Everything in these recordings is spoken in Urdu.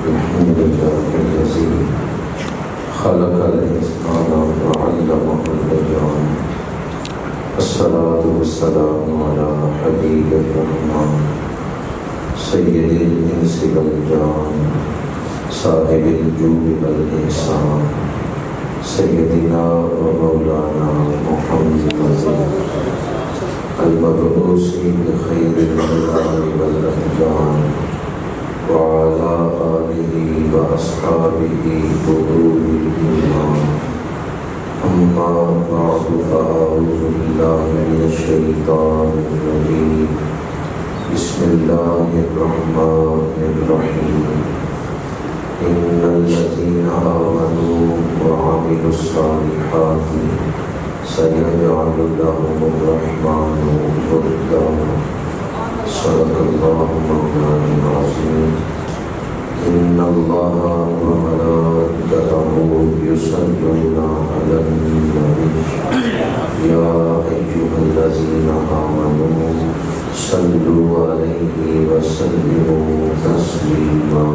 الحمد لله الذي خلق الإنسان وعلمه البيان. الصلاة والسلام على حبيب الرحمن سيد الإنس والجان صاحب الجود والإحسان سيدنا ومولانا محمد المبعوث بخير الأنام والأديان وعلى آله وأصحابه قلوب الإيمان. أما بعد فأعوذ بالله من الشيطان الرجيم. بسم الله الرحمن الرحيم. إن الذين آمنوا وعملوا الصالحات سيجعل لهم الرحمن ودا. صدق الله مولانا العظيم. إن الله وملائكته يصلون على النبي يا أيها الذين آمنوا صلوا عليه وسلموا تسليما.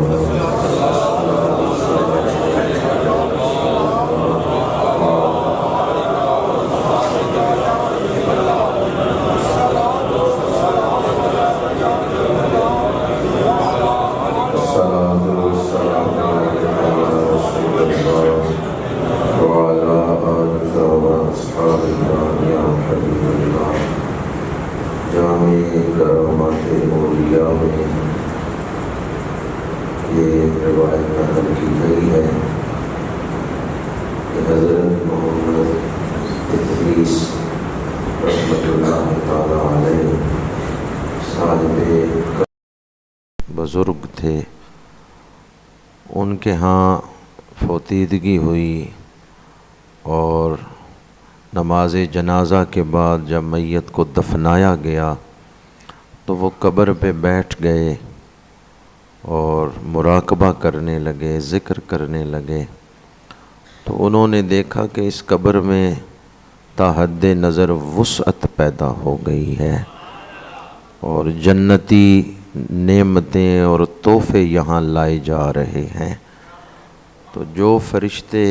یہ روایت نقل کی گئی ہے کہ حضرت محمد ادریس رحمۃ اللہ تعالی علیہ صاحب بزرگ تھے. ان کے ہاں فوتیدگی ہوئی اور نماز جنازہ کے بعد جب میت کو دفنایا گیا تو وہ قبر پہ بیٹھ گئے اور مراقبہ کرنے لگے، ذکر کرنے لگے. تو انہوں نے دیکھا کہ اس قبر میں تا حد نظر وسعت پیدا ہو گئی ہے اور جنتی نعمتیں اور تحفے یہاں لائے جا رہے ہیں. تو جو فرشتے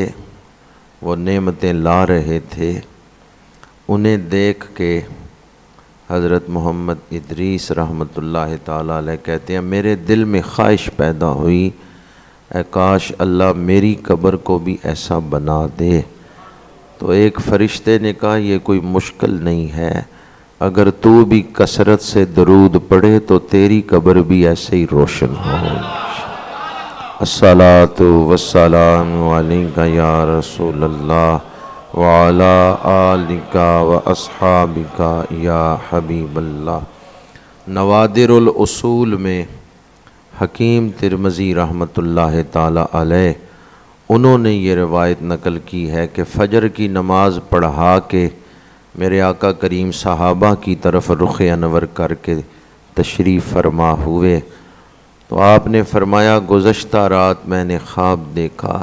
وہ نعمتیں لا رہے تھے انہیں دیکھ کے حضرت محمد ادریس رحمۃ اللہ تعالیٰ علیہ کہتے ہیں میرے دل میں خواہش پیدا ہوئی اے کاش اللہ میری قبر کو بھی ایسا بنا دے. تو ایک فرشتے نے کہا یہ کوئی مشکل نہیں ہے، اگر تو بھی کثرت سے درود پڑھے تو تیری قبر بھی ایسے ہی روشن ہو. الصلاۃ والسلام علیک یا رسول اللہ وعلی آلک واصحابک یا حبیب اللہ. نوادر الاصول میں حکیم ترمذی رحمۃ اللہ تعالی علیہ انہوں نے یہ روایت نقل کی ہے کہ فجر کی نماز پڑھا کے میرے آقا کریم صحابہ کی طرف رخ انور کر کے تشریف فرما ہوئے تو آپ نے فرمایا گزشتہ رات میں نے خواب دیکھا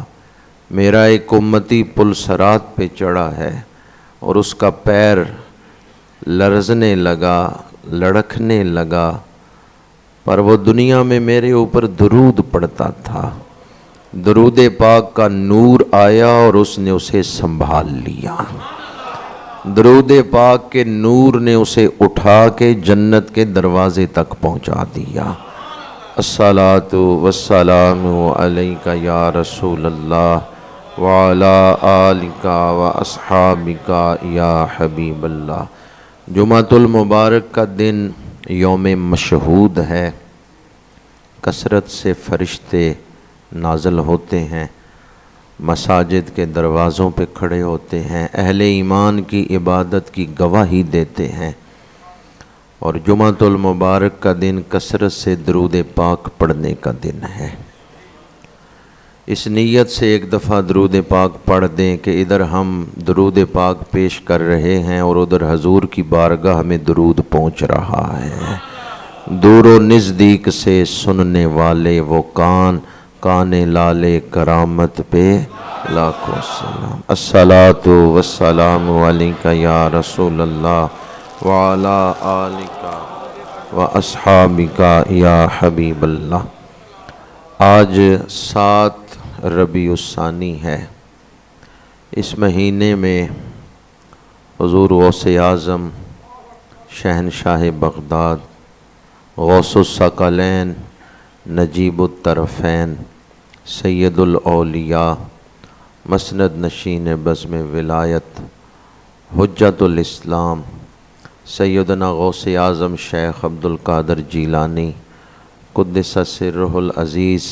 میرا ایک امتی پل صراط پہ چڑھا ہے اور اس کا پیر لرزنے لگا، لڑکھنے لگا، پر وہ دنیا میں میرے اوپر درود پڑتا تھا. درود پاک کا نور آیا اور اس نے اسے سنبھال لیا. درود پاک کے نور نے اسے اٹھا کے جنت کے دروازے تک پہنچا دیا. الصلاۃ والسلام علیک یا رسول اللہ وعلی آلک واصحابک یا حبیب اللہ. جمعۃ المبارک کا دن یوم مشہود ہے. کثرت سے فرشتے نازل ہوتے ہیں، مساجد کے دروازوں پہ کھڑے ہوتے ہیں، اہل ایمان کی عبادت کی گواہی دیتے ہیں. اور جمعۃ المبارک کا دن کثرت سے درود پاک پڑھنے کا دن ہے. اس نیت سے ایک دفعہ درود پاک پڑھ دیں کہ ادھر ہم درود پاک پیش کر رہے ہیں اور ادھر حضور کی بارگاہ میں درود پہنچ رہا ہے. دور و نزدیک سے سننے والے وہ کان لالے کرامت پہ لاکھوں سلام. الصلاۃ والسلام علیک یا رسول اللہ وعلی آلک واصحابک یا حبیب اللہ. آج 7 ربیع الثانی ہے۔ اس مہینے میں حضور غوث اعظم شہنشاہ بغداد غوث الثقلین نجیب الطرفین سید الاولیاء مسند نشین بزم ولایت حجت الاسلام سیدنا غوث اعظم شیخ عبد القادر جیلانی قدس سرہ العزیز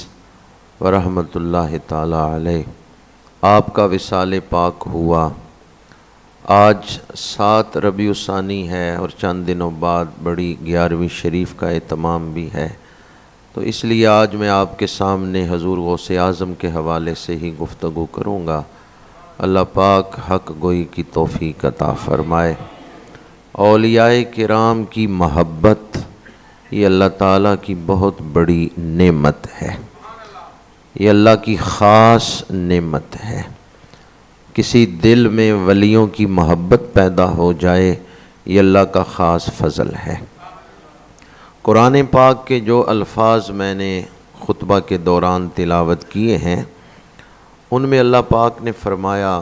ورحمۃ اللہ تعالی علیہ، آپ کا وصال پاک ہوا۔ آج 7 ربیع الثانی ہے اور چند دنوں بعد بڑی 11ویں شریف کا اہتمام بھی ہے، تو اس لیے آج میں آپ کے سامنے حضور غوث اعظم کے حوالے سے ہی گفتگو کروں گا۔ اللہ پاک حق گوئی کی توفیق عطا فرمائے۔ اولیاء کرام کی محبت یہ اللہ تعالیٰ کی بہت بڑی نعمت ہے، یہ اللہ کی خاص نعمت ہے۔ کسی دل میں ولیوں کی محبت پیدا ہو جائے یہ اللہ کا خاص فضل ہے۔ قرآن پاک کے جو الفاظ میں نے خطبہ کے دوران تلاوت کیے ہیں، ان میں اللہ پاک نے فرمایا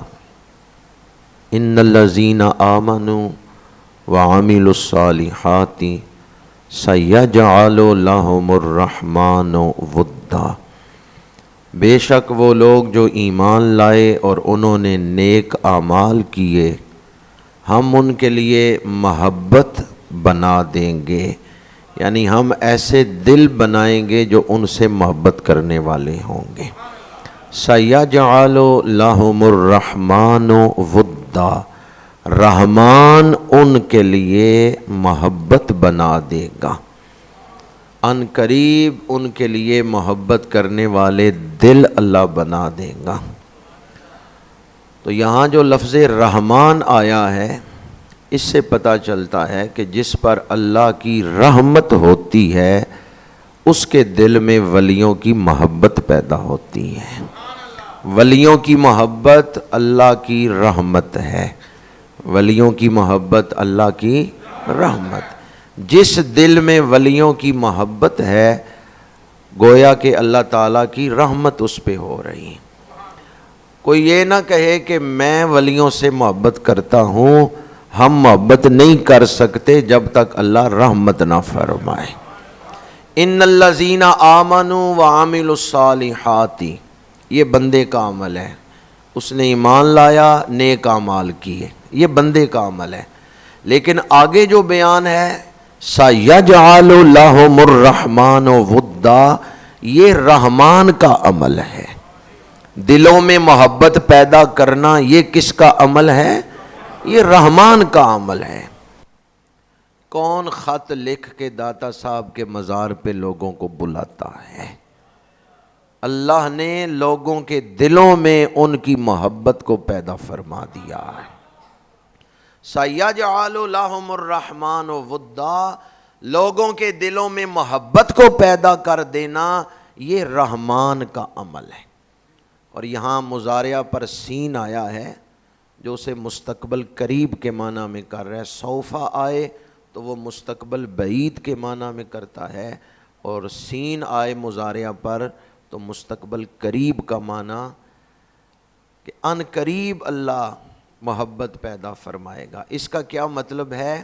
ان الذین آمنوا وعملوا الصالحات سیجعل لہم الرحمن ودا، بے شک وہ لوگ جو ایمان لائے اور انہوں نے نیک اعمال کیے، ہم ان کے لیے محبت بنا دیں گے، یعنی ہم ایسے دل بنائیں گے جو ان سے محبت کرنے والے ہوں گے۔ سیجعل لہم الرحمن ودا، رحمان ان کے لیے محبت بنا دے گا، ان قریب ان کے لیے محبت کرنے والے دل اللہ بنا دے گا۔ تو یہاں جو لفظ رحمان آیا ہے، اس سے پتہ چلتا ہے کہ جس پر اللہ کی رحمت ہوتی ہے اس کے دل میں ولیوں کی محبت پیدا ہوتی ہے۔ ولیوں کی محبت اللہ کی رحمت ہے، ولیوں کی محبت اللہ کی رحمت۔ جس دل میں ولیوں کی محبت ہے گویا کہ اللہ تعالیٰ کی رحمت اس پہ ہو رہی۔ کوئی یہ نہ کہے کہ میں ولیوں سے محبت کرتا ہوں، ہم محبت نہیں کر سکتے جب تک اللہ رحمت نہ فرمائے۔ ان الذین آمنوا وعملوا الصالحات، یہ بندے کا عمل ہے، اس نے ایمان لایا، نیک اعمال کیے، یہ بندے کا عمل ہے۔ لیکن آگے جو بیان ہے سَيَجْعَلُ لَهُمُ الرَّحْمَنُ وُدًّا، یہ رحمان کا عمل ہے۔ دلوں میں محبت پیدا کرنا یہ کس کا عمل ہے؟ یہ رحمان کا عمل ہے۔ کون خط لکھ کے داتا صاحب کے مزار پہ لوگوں کو بلاتا ہے؟ اللہ نے لوگوں کے دلوں میں ان کی محبت کو پیدا فرما دیا ہے۔ سَيَجْعَلُ لَهُمُ الرَّحْمَنُ وُدًّا، لوگوں کے دلوں میں محبت کو پیدا کر دینا یہ رحمان کا عمل ہے۔ اور یہاں مضارعہ پر سین آیا ہے جو اسے مستقبل قریب کے معنی میں کر رہا ہے۔ سوفا آئے تو وہ مستقبل بعید کے معنی میں کرتا ہے، اور سین آئے مضارعہ پر تو مستقبل قریب کا معنی کہ ان قریب اللہ محبت پیدا فرمائے گا۔ اس کا کیا مطلب ہے؟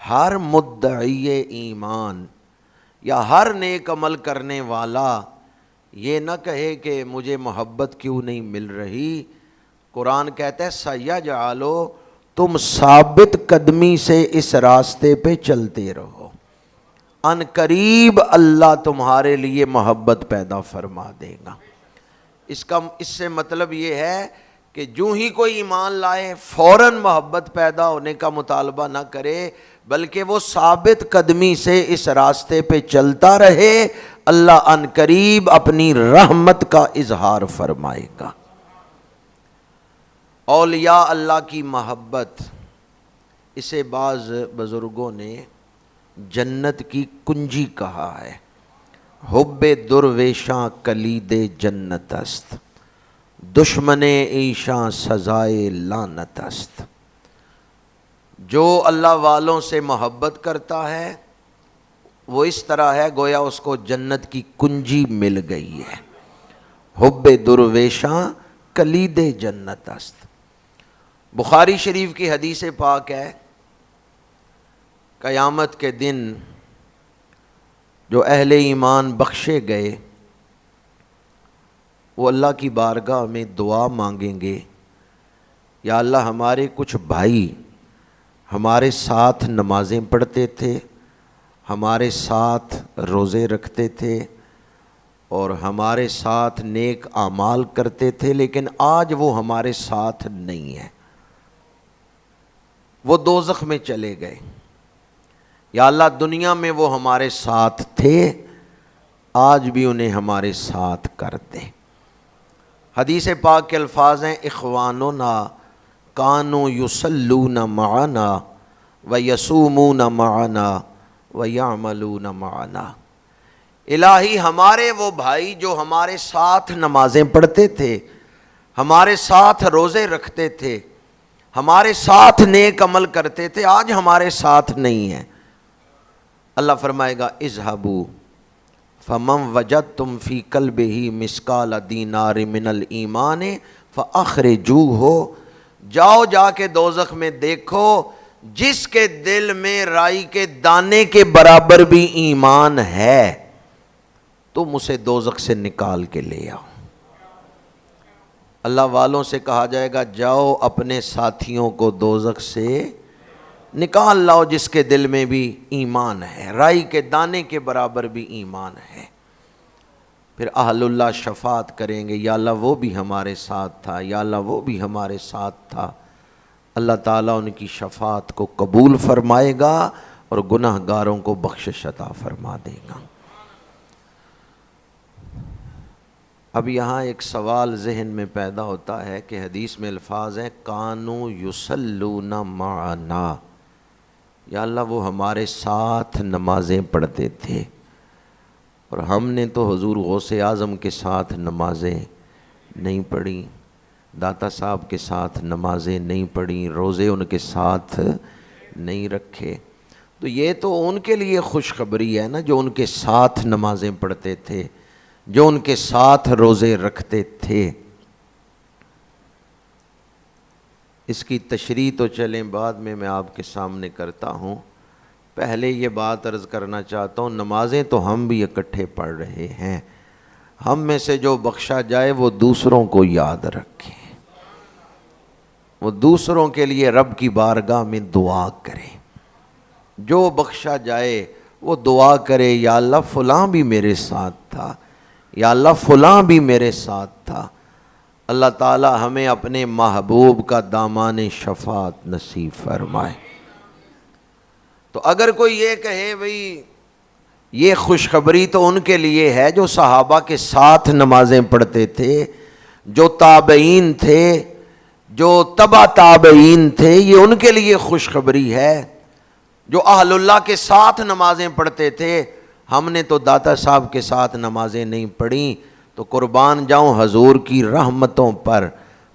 ہر مدعی ایمان یا ہر نیک عمل کرنے والا یہ نہ کہے کہ مجھے محبت کیوں نہیں مل رہی۔ قرآن کہتا ہے سَيَجْعَلُ، تم ثابت قدمی سے اس راستے پہ چلتے رہو، ان قریب اللہ تمہارے لیے محبت پیدا فرما دے گا۔ اس سے مطلب یہ ہے کہ جو ہی کوئی ایمان لائے فوراً محبت پیدا ہونے کا مطالبہ نہ کرے، بلکہ وہ ثابت قدمی سے اس راستے پہ چلتا رہے، اللہ ان قریب اپنی رحمت کا اظہار فرمائے گا۔ اولیاء اللہ کی محبت، اسے بعض بزرگوں نے جنت کی کنجی کہا ہے۔ حب درویشاں کلید جنت است، دشمن ایشاں سزائے لعنت است۔ جو اللہ والوں سے محبت کرتا ہے وہ اس طرح ہے گویا اس کو جنت کی کنجی مل گئی ہے. حب درویشاں کلید جنت است. بخاری شریف کی حدیث پاک ہے قیامت کے دن جو اہل ایمان بخشے گئے وہ اللہ کی بارگاہ میں دعا مانگیں گے، یا اللہ ہمارے کچھ بھائی ہمارے ساتھ نمازیں پڑھتے تھے، ہمارے ساتھ روزے رکھتے تھے اور ہمارے ساتھ نیک اعمال کرتے تھے، لیکن آج وہ ہمارے ساتھ نہیں ہیں، وہ دوزخ میں چلے گئے. یا اللہ دنیا میں وہ ہمارے ساتھ تھے، آج بھی انہیں ہمارے ساتھ کر دے. حدیث پاک کے الفاظ ہیں اخواننا کانوا یصلون معنا ویصومون معنا ویعملون معنا. الہی ہمارے وہ بھائی جو ہمارے ساتھ نمازیں پڑھتے تھے، ہمارے ساتھ روزے رکھتے تھے، ہمارے ساتھ نیک عمل کرتے تھے، آج ہمارے ساتھ نہیں ہیں. اللہ فرمائے گا اذهبوا فمن وجدتم فی قلبہ مثقال دینار من الایمان فاخرجوہ. جاؤ جا کے دوزخ میں دیکھو جس کے دل میں رائی کے دانے کے برابر بھی ایمان ہے، تم اسے دوزخ سے نکال کے لے آؤ. اللہ والوں سے کہا جائے گا جاؤ اپنے ساتھیوں کو دوزخ سے نکال لاؤ جس کے دل میں بھی ایمان ہے، رائی کے دانے کے برابر بھی ایمان ہے. پھر اہل اللہ شفاعت کریں گے، یا اللہ وہ بھی ہمارے ساتھ تھا، یا اللہ وہ بھی ہمارے ساتھ تھا. اللہ تعالیٰ ان کی شفاعت کو قبول فرمائے گا اور گناہ گاروں کو بخشش عطا فرما دے گا. اب یہاں ایک سوال ذہن میں پیدا ہوتا ہے کہ حدیث میں الفاظ ہیں کانوا یصلون معنا، یا اللہ وہ ہمارے ساتھ نمازیں پڑھتے تھے، اور ہم نے تو حضور غوث اعظم کے ساتھ نمازیں نہیں پڑھی، داتا صاحب کے ساتھ نمازیں نہیں پڑھی، روزے ان کے ساتھ نہیں رکھے. تو یہ تو ان کے لیے خوشخبری ہے نا جو ان کے ساتھ نمازیں پڑھتے تھے، جو ان کے ساتھ روزے رکھتے تھے. اس کی تشریح تو چلیں بعد میں آپ کے سامنے کرتا ہوں. پہلے یہ بات عرض کرنا چاہتا ہوں، نمازیں تو ہم بھی اکٹھے پڑھ رہے ہیں، ہم میں سے جو بخشا جائے وہ دوسروں کو یاد رکھے، وہ دوسروں کے لیے رب کی بارگاہ میں دعا کرے. جو بخشا جائے وہ دعا کرے یا اللہ فلاں بھی میرے ساتھ تھا، یا اللہ فلاں بھی میرے ساتھ تھا. اللہ تعالی ہمیں اپنے محبوب کا دامان شفاعت نصیب فرمائے. تو اگر کوئی یہ کہے بھئی یہ خوشخبری تو ان کے لیے ہے جو صحابہ کے ساتھ نمازیں پڑھتے تھے، جو تابعین تھے، جو تبع تابعین تھے، یہ ان کے لیے خوشخبری ہے جو اہل اللہ کے ساتھ نمازیں پڑھتے تھے. ہم نے تو داتا صاحب کے ساتھ نمازیں نہیں پڑھیں. تو قربان جاؤں حضور کی رحمتوں پر.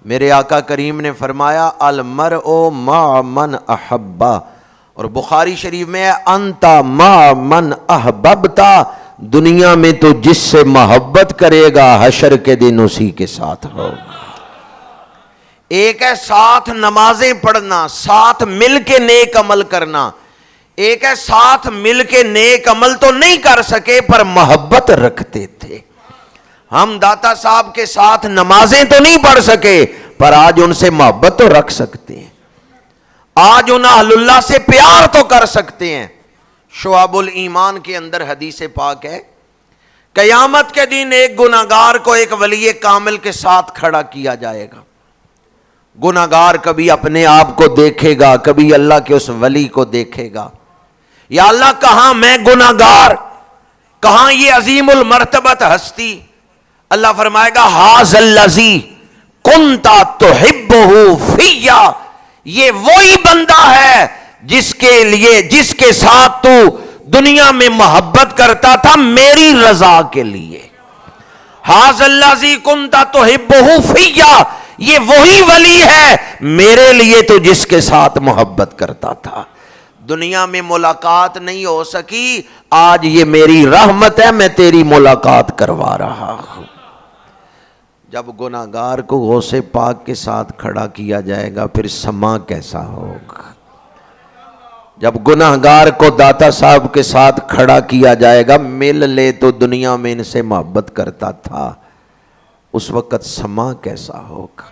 میرے آقا کریم نے فرمایا المرء مع من احبا، اور بخاری شریف میں انت مع من احببتا، دنیا میں تو جس سے محبت کرے گا حشر کے دن اسی کے ساتھ ہوگا. ایک ہے ساتھ نمازیں پڑھنا، ساتھ مل کے نیک عمل کرنا، ایک ہے ساتھ مل کے نیک عمل تو نہیں کر سکے پر محبت رکھتے تھے. ہم داتا صاحب کے ساتھ نمازیں تو نہیں پڑھ سکے پر آج ان سے محبت تو رکھ سکتے ہیں، آج ان اہل اللہ سے پیار تو کر سکتے ہیں. شعب الایمان کے اندر حدیث پاک ہے قیامت کے دن ایک گناہگار کو ایک ولی کامل کے ساتھ کھڑا کیا جائے گا. گناہگار کبھی اپنے آپ کو دیکھے گا، کبھی اللہ کے اس ولی کو دیکھے گا. یا اللہ کہاں میں گناہگار، کہاں یہ عظیم المرتبت ہستی. اللہ فرمائے گا ھذا الذی کنت تحبہ فیا، یہ وہی بندہ ہے جس کے ساتھ تو دنیا میں محبت کرتا تھا میری رضا کے لیے. ھذا الذی کنت تحبہ فیا، یہ وہی ولی ہے میرے لیے تو جس کے ساتھ محبت کرتا تھا. دنیا میں ملاقات نہیں ہو سکی، آج یہ میری رحمت ہے، میں تیری ملاقات کروا رہا ہوں۔ جب گناہگار کو غوث پاک کے ساتھ کھڑا کیا جائے گا پھر سما کیسا ہوگا؟ جب گناہگار کو داتا صاحب کے ساتھ کھڑا کیا جائے گا، مل لے تو دنیا میں ان سے محبت کرتا تھا، اس وقت سما کیسا ہوگا؟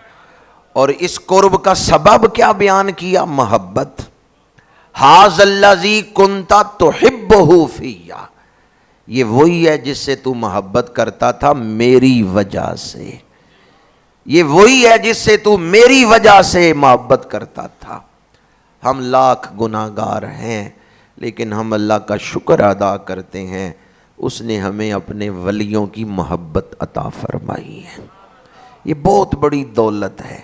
اور اس قرب کا سبب کیا بیان کیا؟ محبت۔ ھذا الذی کنت تحبہ فیہ، یہ وہی ہے جس سے تو محبت کرتا تھا میری وجہ سے، یہ وہی ہے جس سے تو میری وجہ سے محبت کرتا تھا۔ ہم لاکھ گناہگار ہیں لیکن ہم اللہ کا شکر ادا کرتے ہیں، اس نے ہمیں اپنے ولیوں کی محبت عطا فرمائی ہے۔ یہ بہت بڑی دولت ہے،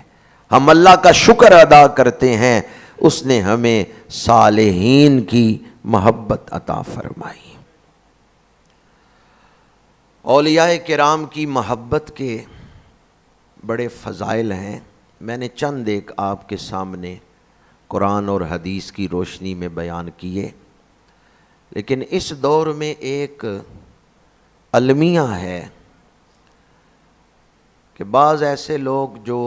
ہم اللہ کا شکر ادا کرتے ہیں، اس نے ہمیں صالحین کی محبت عطا فرمائی۔ اولیاء کرام کی محبت کے بڑے فضائل ہیں، میں نے چند ایک آپ کے سامنے قرآن اور حدیث کی روشنی میں بیان کیے، لیکن اس دور میں ایک المیہ ہے کہ بعض ایسے لوگ جو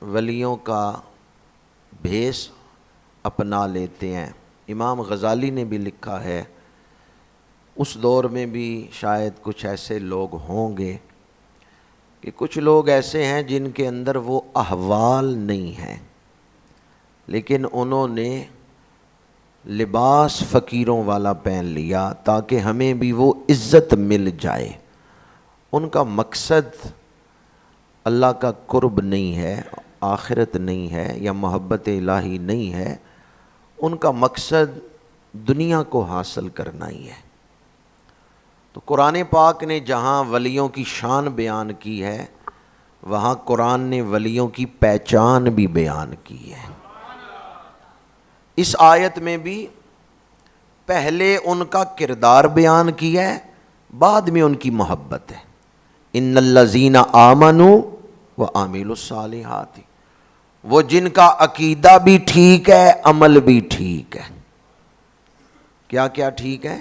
ولیوں کا بھیس اپنا لیتے ہیں۔ امام غزالی نے بھی لکھا ہے، اس دور میں بھی شاید کچھ ایسے لوگ ہوں گے کہ کچھ لوگ ایسے ہیں جن کے اندر وہ احوال نہیں ہیں، لیکن انہوں نے لباس فقیروں والا پہن لیا تاکہ ہمیں بھی وہ عزت مل جائے۔ ان کا مقصد اللہ کا قرب نہیں ہے، آخرت نہیں ہے، یا محبت الہی نہیں ہے، ان کا مقصد دنیا کو حاصل کرنا ہی ہے۔ تو قرآن پاک نے جہاں ولیوں کی شان بیان کی ہے، وہاں قرآن نے ولیوں کی پہچان بھی بیان کی ہے۔ اس آیت میں بھی پہلے ان کا کردار بیان کیا ہے، بعد میں ان کی محبت ہے۔ ان الذین آمنوا وعملوا الصالحات، وہ جن کا عقیدہ بھی ٹھیک ہے، عمل بھی ٹھیک ہے۔ کیا کیا ٹھیک ہے؟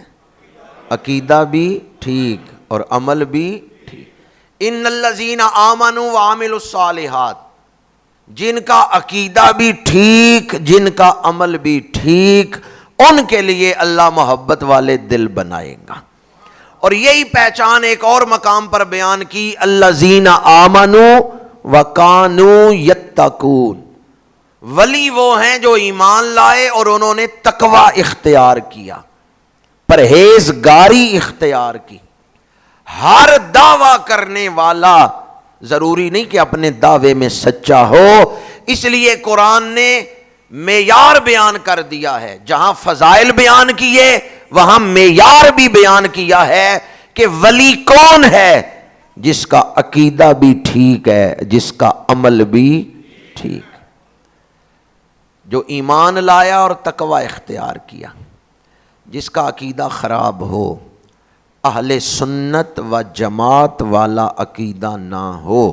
عقیدہ بھی ٹھیک اور عمل بھی ٹھیک۔ ان الذین آمنوا وعملوا الصالحات، جن کا عقیدہ بھی ٹھیک، جن کا عمل بھی ٹھیک، ان کے لیے اللہ محبت والے دل بنائے گا۔ اور یہی پہچان ایک اور مقام پر بیان کی، الذین آمنوا وکانوا یتقون، ولی وہ ہیں جو ایمان لائے اور انہوں نے تقوی اختیار کیا، پرہیزگاری اختیار کی۔ ہر دعویٰ کرنے والا ضروری نہیں کہ اپنے دعوے میں سچا ہو، اس لیے قرآن نے معیار بیان کر دیا ہے، جہاں فضائل بیان کیے وہاں معیار بھی بیان کیا ہے کہ ولی کون ہے؟ جس کا عقیدہ بھی ٹھیک ہے، جس کا عمل بھی ٹھیک، جو ایمان لایا اور تقوی اختیار کیا۔ جس کا عقیدہ خراب ہو، اہل سنت و جماعت والا عقیدہ نہ ہو،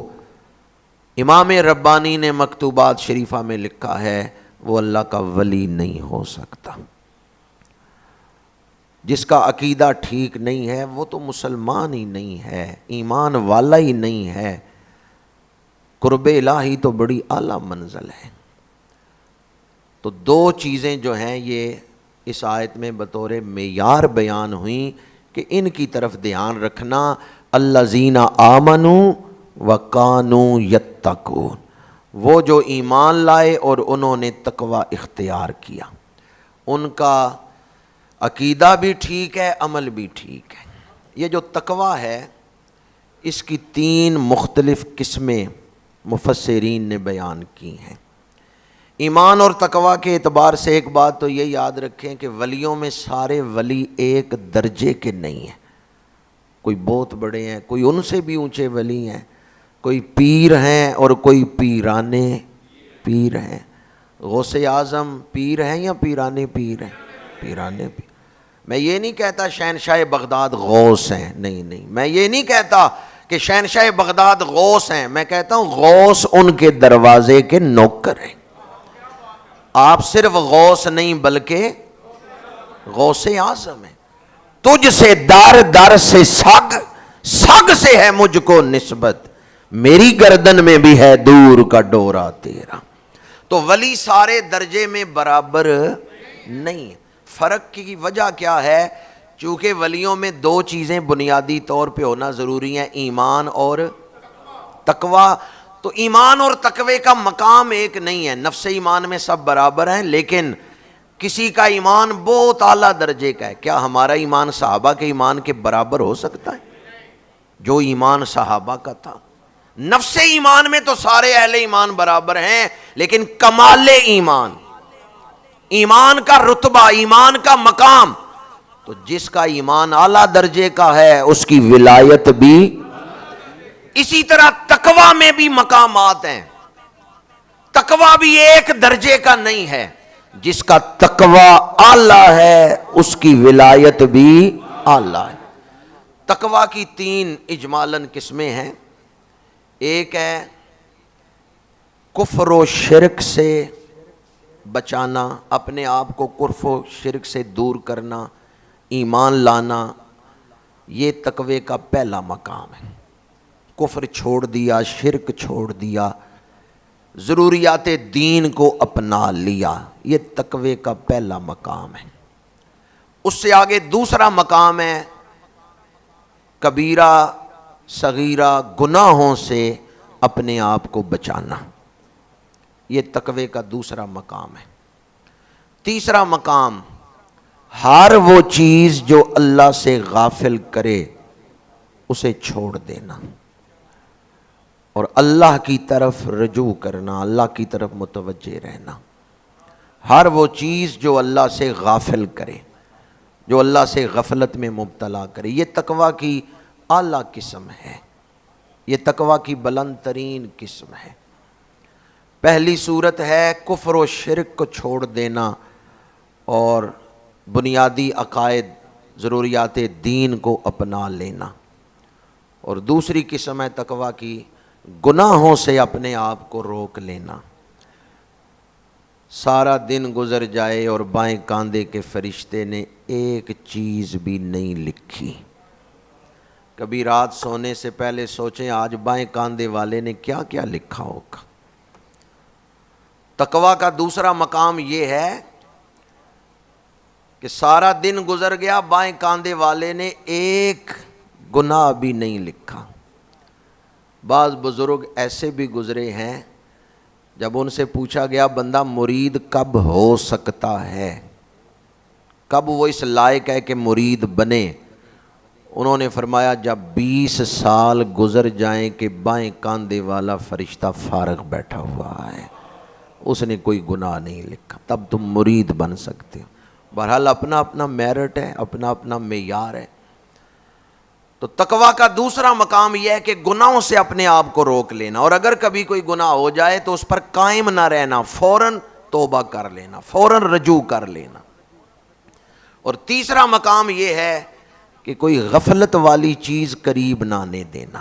امام ربانی نے مکتوبات شریفہ میں لکھا ہے، وہ اللہ کا ولی نہیں ہو سکتا۔ جس کا عقیدہ ٹھیک نہیں ہے وہ تو مسلمان ہی نہیں ہے، ایمان والا ہی نہیں ہے۔ قرب الہی تو بڑی اعلیٰ منزل ہے۔ تو دو چیزیں جو ہیں یہ اس آیت میں بطور معیار بیان ہوئیں کہ ان کی طرف دھیان رکھنا، الذین آمنوا وکانوا یتقون، وہ جو ایمان لائے اور انہوں نے تقوی اختیار کیا، ان کا عقیدہ بھی ٹھیک ہے، عمل بھی ٹھیک ہے۔ یہ جو تقوی ہے اس کی 3 مختلف قسمیں مفسرین نے بیان کی ہیں۔ ایمان اور تقوی کے اعتبار سے ایک بات تو یہ یاد رکھیں کہ ولیوں میں سارے ولی ایک درجے کے نہیں ہیں، کوئی بہت بڑے ہیں، کوئی ان سے بھی اونچے ولی ہیں، کوئی پیر ہیں اور کوئی پیرانے پیر ہیں۔ غوث اعظم پیر ہیں یا پیرانے پیر ہیں؟ پیرانے پیر۔ میں یہ نہیں کہتا شہنشاہ بغداد غوث ہیں، نہیں، میں یہ نہیں کہتا کہ شہنشاہ بغداد غوث ہیں، میں کہتا ہوں غوث ان کے دروازے کے نوکر ہیں۔ آپ صرف غوث نہیں بلکہ غوث اعظم ہیں. تجھ سے در در سے سگ، سگ سے ہے مجھ کو نسبت، میری گردن میں بھی ہے دور کا ڈورا تیرا. تو ولی سارے درجے میں برابر نہیں. فرق کی وجہ کیا ہے؟ چونکہ ولیوں میں دو چیزیں بنیادی طور پہ ہونا ضروری ہیں، ایمان اور تقوی. تو ایمان اور تقوی کا مقام ایک نہیں ہے. نفس ایمان میں سب برابر ہیں، لیکن کسی کا ایمان بہت اعلیٰ درجے کا ہے. کیا ہمارا ایمان صحابہ کے ایمان کے برابر ہو سکتا ہے؟ جو ایمان صحابہ کا تھا. نفس ایمان میں تو سارے اہل ایمان برابر ہیں، لیکن کمال ایمان، ایمان کا رتبہ، ایمان کا مقام، تو جس کا ایمان اعلیٰ درجے کا ہے اس کی ولایت بھی. اسی طرح تقوی میں بھی مقامات ہیں. تقوی بھی ایک درجے کا نہیں ہے. جس کا تقوی اعلیٰ ہے اس کی ولایت بھی اعلیٰ ہے. تقوی کی 3 اجمالاً قسمیں ہیں. ایک ہے کفر و شرک سے بچانا، اپنے آپ کو کفر و شرک سے دور کرنا، ایمان لانا. یہ تقوی کا پہلا مقام ہے. کفر چھوڑ دیا، شرک چھوڑ دیا، ضروریات دین کو اپنا لیا، یہ تقوی کا پہلا مقام ہے. اس سے آگے دوسرا مقام ہے کبیرہ صغیرہ گناہوں سے اپنے آپ کو بچانا. یہ تقوی کا دوسرا مقام ہے. تیسرا مقام ہر وہ چیز جو اللہ سے غافل کرے اسے چھوڑ دینا اور اللہ کی طرف رجوع کرنا، اللہ کی طرف متوجہ رہنا. ہر وہ چیز جو اللہ سے غافل کرے، جو اللہ سے غفلت میں مبتلا کرے، یہ تقوی کی اعلیٰ قسم ہے. یہ تقوی کی بلند ترین قسم ہے. پہلی صورت ہے کفر و شرک کو چھوڑ دینا اور بنیادی عقائد، ضروریات دین کو اپنا لینا. اور دوسری قسم ہے تقوی کی گناہوں سے اپنے آپ کو روک لینا. سارا دن گزر جائے اور بائیں کاندھے کے فرشتے نے ایک چیز بھی نہیں لکھی. کبھی رات سونے سے پہلے سوچیں آج بائیں کاندھے والے نے کیا کیا لکھا ہوگا. تقوی کا دوسرا مقام یہ ہے کہ سارا دن گزر گیا، بائیں کاندھے والے نے ایک گناہ بھی نہیں لکھا. بعض بزرگ ایسے بھی گزرے ہیں جب ان سے پوچھا گیا بندہ مرید کب ہو سکتا ہے، کب وہ اس لائق ہے کہ مرید بنے، انہوں نے فرمایا جب 20 سال گزر جائیں کہ بائیں کاندھے والا فرشتہ فارغ بیٹھا ہوا ہے، اس نے کوئی گناہ نہیں لکھا، تب تم مرید بن سکتے ہو. بہرحال اپنا اپنا میرٹ ہے، اپنا اپنا معیار ہے. تو تقوی کا دوسرا مقام یہ ہے کہ گناہوں سے اپنے آپ کو روک لینا، اور اگر کبھی کوئی گناہ ہو جائے تو اس پر قائم نہ رہنا، فوراً توبہ کر لینا، فوراً رجوع کر لینا. اور تیسرا مقام یہ ہے کہ کوئی غفلت والی چیز قریب نہ آنے دینا.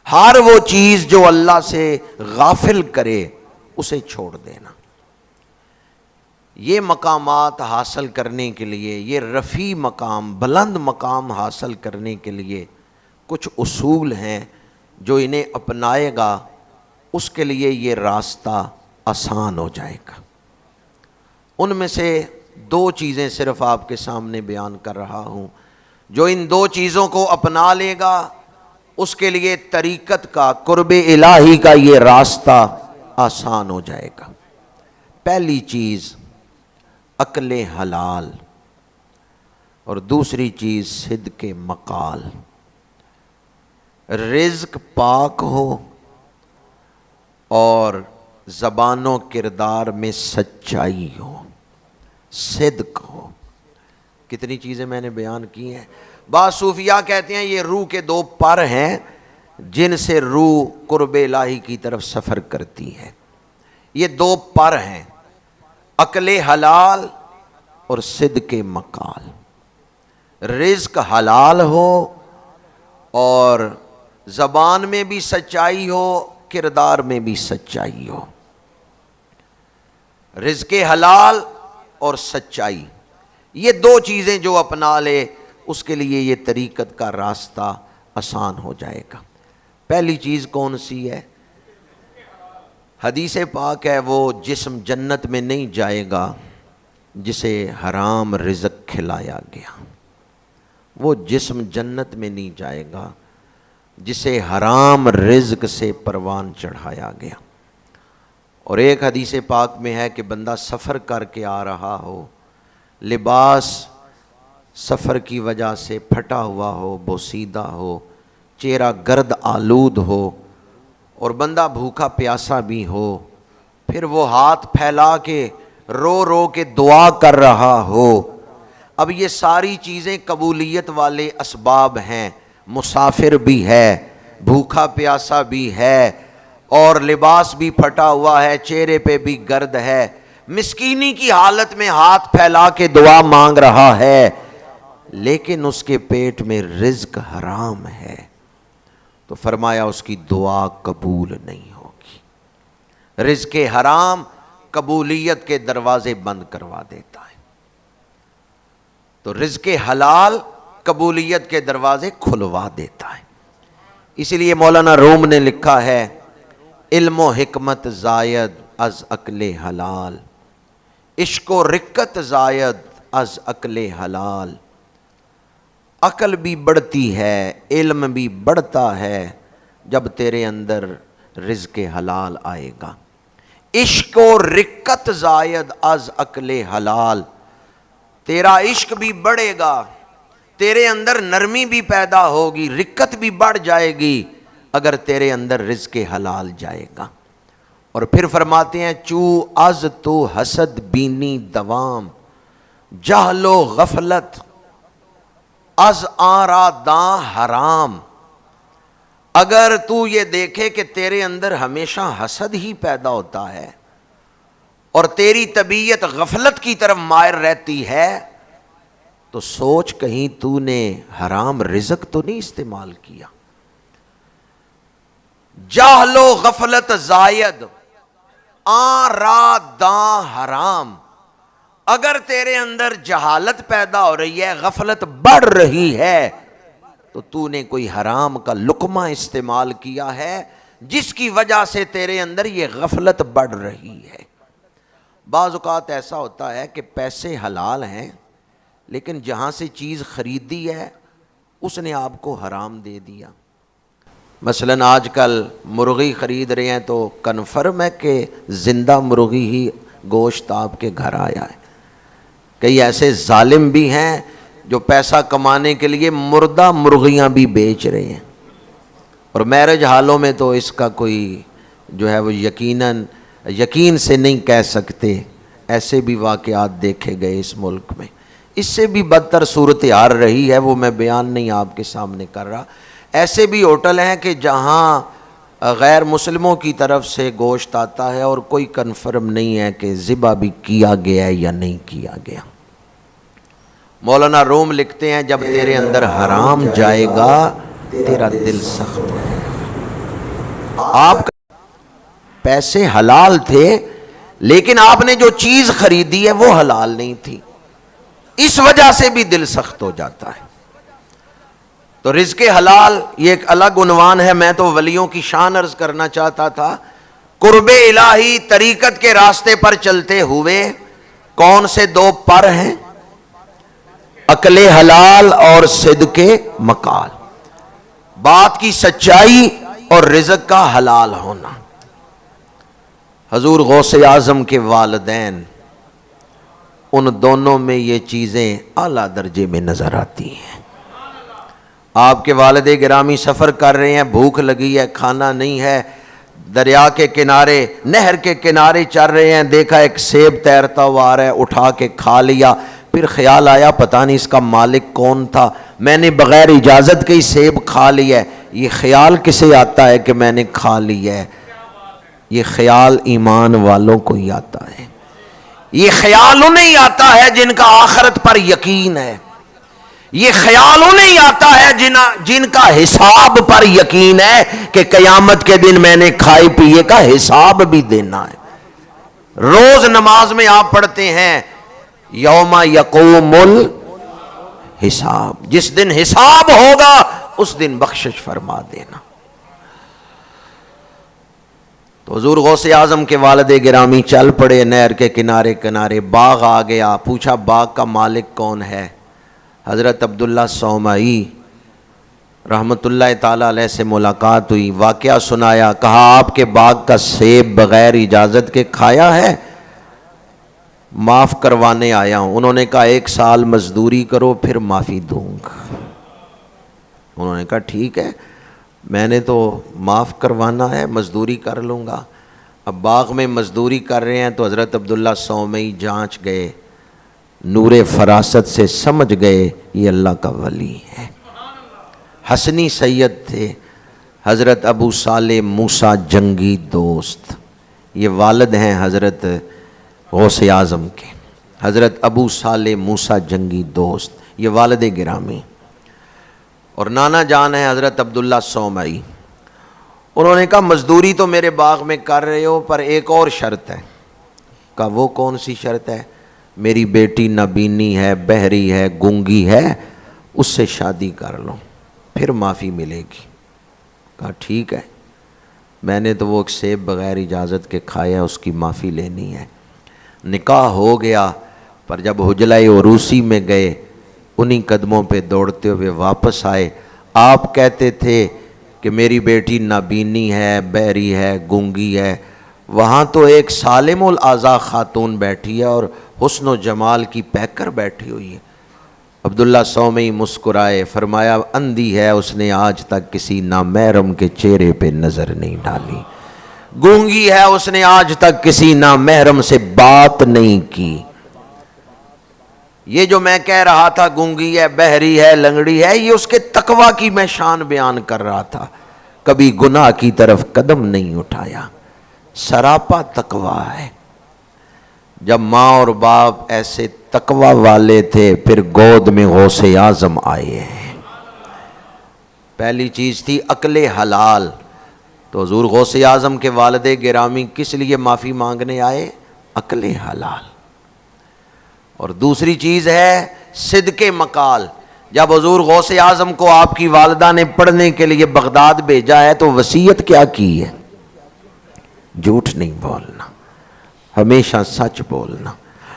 ہر وہ چیز جو اللہ سے غافل کرے اسے چھوڑ دینا. یہ مقامات حاصل کرنے کے لیے، یہ رفیع مقام، بلند مقام حاصل کرنے کے لیے کچھ اصول ہیں جو انہیں اپنائے گا اس کے لیے یہ راستہ آسان ہو جائے گا. ان میں سے 2 چیزیں صرف آپ کے سامنے بیان کر رہا ہوں. جو ان 2 چیزوں کو اپنا لے گا اس کے لیے طریقت کا، قرب الہی کا یہ راستہ آسان ہو جائے گا. پہلی چیز عقل حلال اور دوسری چیز صدق مقال. رزق پاک ہو اور زبان و کردار میں سچائی ہو، صدق ہو. کتنی چیزیں میں نے بیان کی ہیں. بعض صوفیاء کہتے ہیں یہ روح کے 2 پر ہیں جن سے روح قرب الہی کی طرف سفر کرتی ہے. یہ 2 پر ہیں، عقل حلال اور صدق مقال. رزق حلال ہو اور زبان میں بھی سچائی ہو، کردار میں بھی سچائی ہو. رزق حلال اور سچائی، یہ دو چیزیں جو اپنا لے اس کے لیے یہ طریقت کا راستہ آسان ہو جائے گا۔ پہلی چیز کون سی ہے؟ حدیث پاک ہے، وہ جسم جنت میں نہیں جائے گا جسے حرام رزق کھلایا گیا۔ وہ جسم جنت میں نہیں جائے گا جسے حرام رزق سے پروان چڑھایا گیا۔ اور ایک حدیث پاک میں ہے کہ بندہ سفر کر کے آ رہا ہو، لباس سفر کی وجہ سے پھٹا ہوا ہو، بوسیدہ ہو، چہرہ گرد آلود ہو، اور بندہ بھوکا پیاسا بھی ہو، پھر وہ ہاتھ پھیلا کے رو رو کے دعا کر رہا ہو۔ اب یہ ساری چیزیں قبولیت والے اسباب ہیں، مسافر بھی ہے، بھوکا پیاسا بھی ہے، اور لباس بھی پھٹا ہوا ہے، چہرے پہ بھی گرد ہے، مسکینی کی حالت میں ہاتھ پھیلا کے دعا مانگ رہا ہے، لیکن اس کے پیٹ میں رزق حرام ہے، تو فرمایا اس کی دعا قبول نہیں ہوگی۔ رزق حرام قبولیت کے دروازے بند کروا دیتا ہے، تو رزق حلال قبولیت کے دروازے کھلوا دیتا ہے۔ اسی لیے مولانا روم نے لکھا ہے، علم و حکمت زائد از عقل حلال، عشق و رقت زائد از عقل حلال۔ عقل بھی بڑھتی ہے، علم بھی بڑھتا ہے جب تیرے اندر رزق حلال آئے گا۔ عشق و رقت زائد از عقل حلال، تیرا عشق بھی بڑھے گا، تیرے اندر نرمی بھی پیدا ہوگی، رقت بھی بڑھ جائے گی اگر تیرے اندر رزق حلال جائے گا۔ اور پھر فرماتے ہیں، چو از تو حسد بینی دوام، جہل و غفلت از آرا داں حرام۔ اگر تو یہ دیکھے کہ تیرے اندر ہمیشہ حسد ہی پیدا ہوتا ہے اور تیری طبیعت غفلت کی طرف مائل رہتی ہے، تو سوچ کہیں تو نے حرام رزق تو نہیں استعمال کیا۔ جہل و غفلت زائد آرا داں حرام، اگر تیرے اندر جہالت پیدا ہو رہی ہے، غفلت بڑھ رہی ہے، تو تو نے کوئی حرام کا لقمہ استعمال کیا ہے جس کی وجہ سے تیرے اندر یہ غفلت بڑھ رہی ہے۔ بعض اوقات ایسا ہوتا ہے کہ پیسے حلال ہیں لیکن جہاں سے چیز خریدی ہے اس نے آپ کو حرام دے دیا۔ مثلاً آج کل مرغی خرید رہے ہیں تو کنفرم ہے کہ زندہ مرغی ہی گوشت آپ کے گھر آیا ہے۔ کئی ایسے ظالم بھی ہیں جو پیسہ کمانے کے لیے مردہ مرغیاں بھی بیچ رہے ہیں، اور میرج حالوں میں تو اس کا کوئی جو ہے وہ یقین سے نہیں کہہ سکتے، ایسے بھی واقعات دیکھے گئے اس ملک میں۔ اس سے بھی بدتر صورتحال رہی ہے، وہ میں بیان نہیں آپ کے سامنے کر رہا۔ ایسے بھی ہوٹل ہیں کہ جہاں غیر مسلموں کی طرف سے گوشت آتا ہے اور کوئی کنفرم نہیں ہے کہ ذبح بھی کیا گیا ہے یا نہیں کیا گیا۔ مولانا روم لکھتے ہیں، جب تیرے اندر حرام جائے گا تیرا دل سخت ہو جائے گا۔ آپ پیسے حلال تھے لیکن آپ نے جو چیز خریدی ہے وہ حلال نہیں تھی، اس وجہ سے بھی دل سخت ہو جاتا ہے۔ تو رزق حلال یہ ایک الگ عنوان ہے، میں تو ولیوں کی شان عرض کرنا چاہتا تھا۔ قرب الہی طریقت کے راستے پر چلتے ہوئے کون سے دو پر ہیں؟ عقل حلال اور صدق مقال، بات کی سچائی اور رزق کا حلال ہونا۔ حضور غوث اعظم کے والدین، ان دونوں میں یہ چیزیں اعلیٰ درجے میں نظر آتی ہیں۔ آپ کے والد گرامی سفر کر رہے ہیں، بھوک لگی ہے، کھانا نہیں ہے، دریا کے کنارے، نہر کے کنارے چل رہے ہیں، دیکھا ایک سیب تیرتا ہوا آ رہا ہے، اٹھا کے کھا لیا۔ پھر خیال آیا پتہ نہیں اس کا مالک کون تھا، میں نے بغیر اجازت کے ہی سیب کھا لیا ہے۔ یہ خیال کسے آتا ہے کہ میں نے کھا لیا ہے؟ یہ خیال ایمان والوں کو ہی آتا ہے۔ یہ خیال انہیں آتا ہے جن کا آخرت پر یقین ہے، یہ خیال انہیں آتا ہے جن کا حساب پر یقین ہے کہ قیامت کے دن میں نے کھائے پیے کا حساب بھی دینا ہے۔ روز نماز میں آپ پڑھتے ہیں یوم یقوم الحساب، جس دن حساب ہوگا اس دن بخشش فرما دینا۔ تو حضور غوث اعظم کے والد گرامی چل پڑے نہر کے کنارے کنارے، باغ آ گیا، پوچھا باغ کا مالک کون ہے؟ حضرت عبداللہ صومعی رحمت اللہ تعالیٰ علیہ سے ملاقات ہوئی، واقعہ سنایا، کہا آپ کے باغ کا سیب بغیر اجازت کے کھایا ہے؟ معاف کروانے آیا ہوں۔ انہوں نے کہا 1 سال مزدوری کرو پھر معافی دوں گا۔ انہوں نے کہا ٹھیک ہے، میں نے تو معاف کروانا ہے، مزدوری کر لوں گا۔ اب باغ میں مزدوری کر رہے ہیں تو حضرت عبداللہ صومعی جانچ گئے، نور فراست سے سمجھ گئے یہ اللہ کا ولی ہے۔ حسنی سید تھے، حضرت ابو صالح موسیٰ جنگی دوست، یہ والد ہیں حضرت غوث اعظم کے، حضرت ابو صالح موسیٰ جنگی دوست، یہ والد گرامی، اور نانا جان ہے حضرت عبداللہ صومعی۔ انہوں نے کہا مزدوری تو میرے باغ میں کر رہے ہو پر ایک اور شرط ہے۔ کہا وہ کون سی شرط ہے؟ میری بیٹی نابینی ہے، بہری ہے، گونگی ہے، اس سے شادی کر لو پھر معافی ملے گی۔ کہا ٹھیک ہے، میں نے تو وہ ایک سیب بغیر اجازت کے کھایا، اس کی معافی لینی ہے۔ نکاح ہو گیا، پر جب حجلہ عروسی میں گئے انہی قدموں پہ دوڑتے ہوئے واپس آئے۔ آپ کہتے تھے کہ میری بیٹی نابینی ہے، بہری ہے، گونگی ہے، وہاں تو ایک سالم الاعضاء خاتون بیٹھی ہے اور حسن و جمال کی پیکر بیٹھی ہوئی ہے۔ عبداللہ صومعی مسکرائے، فرمایا اندھی ہے، اس نے آج تک کسی نامحرم کے چہرے پہ نظر نہیں ڈالی، گونگی ہے، اس نے آج تک کسی نامحرم سے بات نہیں کی۔ یہ جو میں کہہ رہا تھا گونگی ہے، بہری ہے، لنگڑی ہے، یہ اس کے تقویٰ کی میں شان بیان کر رہا تھا۔ کبھی گناہ کی طرف قدم نہیں اٹھایا، سراپا تقویٰ ہے۔ جب ماں اور باپ ایسے تقویٰ والے تھے پھر گود میں غوث اعظم آئے ہیں۔ پہلی چیز تھی عقل حلال، تو حضور غوث اعظم کے والد گرامی کس لیے معافی مانگنے آئے؟ عقل حلال۔ اور دوسری چیز ہے صدق مقال۔ جب حضور غوث اعظم کو آپ کی والدہ نے پڑھنے کے لیے بغداد بھیجا ہے تو وصیت کیا کی ہے؟ جھوٹ نہیں بولنا، ہمیشہ سچ بولنا،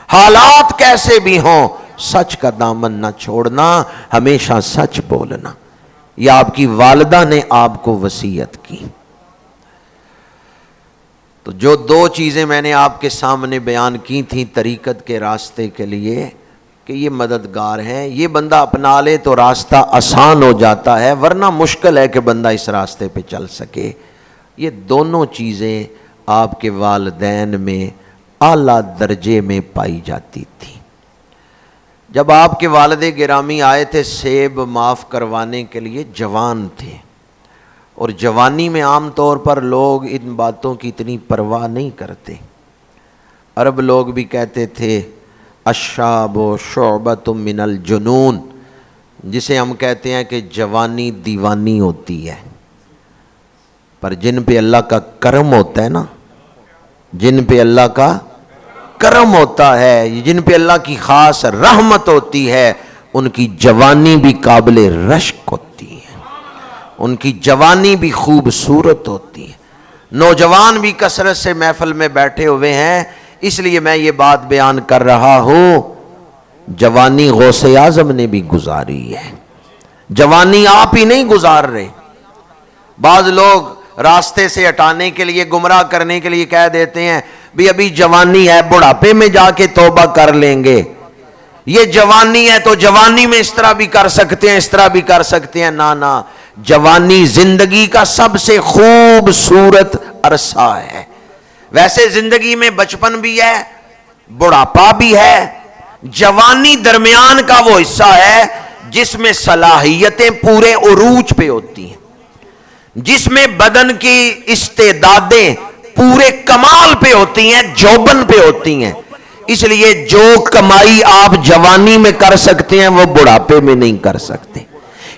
حالات کیسے بھی ہوں سچ کا دامن نہ چھوڑنا، ہمیشہ سچ بولنا۔ یہ آپ کی والدہ نے آپ کو وصیت کی۔ تو جو 2 چیزیں میں نے آپ کے سامنے بیان کی تھیں طریقت کے راستے کے لیے کہ یہ مددگار ہیں، یہ بندہ اپنا لے تو راستہ آسان ہو جاتا ہے، ورنہ مشکل ہے کہ بندہ اس راستے پہ چل سکے۔ یہ دونوں چیزیں آپ کے والدین میں اعلیٰ درجے میں پائی جاتی تھی۔ جب آپ کے والد گرامی آئے تھے سیب معاف کروانے کے لیے، جوان تھے، اور جوانی میں عام طور پر لوگ ان باتوں کی اتنی پرواہ نہیں کرتے۔ عرب لوگ بھی کہتے تھے الشاب شعبۃ من الجنون، جسے ہم کہتے ہیں کہ جوانی دیوانی ہوتی ہے، پر جن پہ اللہ کا کرم ہوتا ہے نا، جن پہ اللہ کا کرم ہوتا ہے، جن پہ اللہ کی خاص رحمت ہوتی ہے، ان کی جوانی بھی قابل رشک ہوتی ہے، ان کی جوانی بھی خوبصورت ہوتی ہے۔ نوجوان بھی کثرت سے محفل میں بیٹھے ہوئے ہیں، اس لیے میں یہ بات بیان کر رہا ہوں، جوانی غوث اعظم نے بھی گزاری ہے، جوانی آپ ہی نہیں گزار رہے۔ بعض لوگ راستے سے ہٹانے کے لیے، گمراہ کرنے کے لیے کہہ دیتے ہیں بھی ابھی جوانی ہے، بڑھاپے میں جا کے توبہ کر لیں گے، یہ جوانی ہے تو جوانی میں اس طرح بھی کر سکتے ہیں، اس طرح بھی کر سکتے ہیں۔ نہ، جوانی زندگی کا سب سے خوبصورت عرصہ ہے۔ ویسے زندگی میں بچپن بھی ہے، بڑھاپا بھی ہے، جوانی درمیان کا وہ حصہ ہے جس میں صلاحیتیں پورے عروج پہ ہوتی ہیں، جس میں بدن کی استعدادیں پورے کمال پہ ہوتی ہیں، جوبن پہ ہوتی ہیں۔ اس لیے جو کمائی آپ جوانی میں کر سکتے ہیں وہ بڑھاپے میں نہیں کر سکتے۔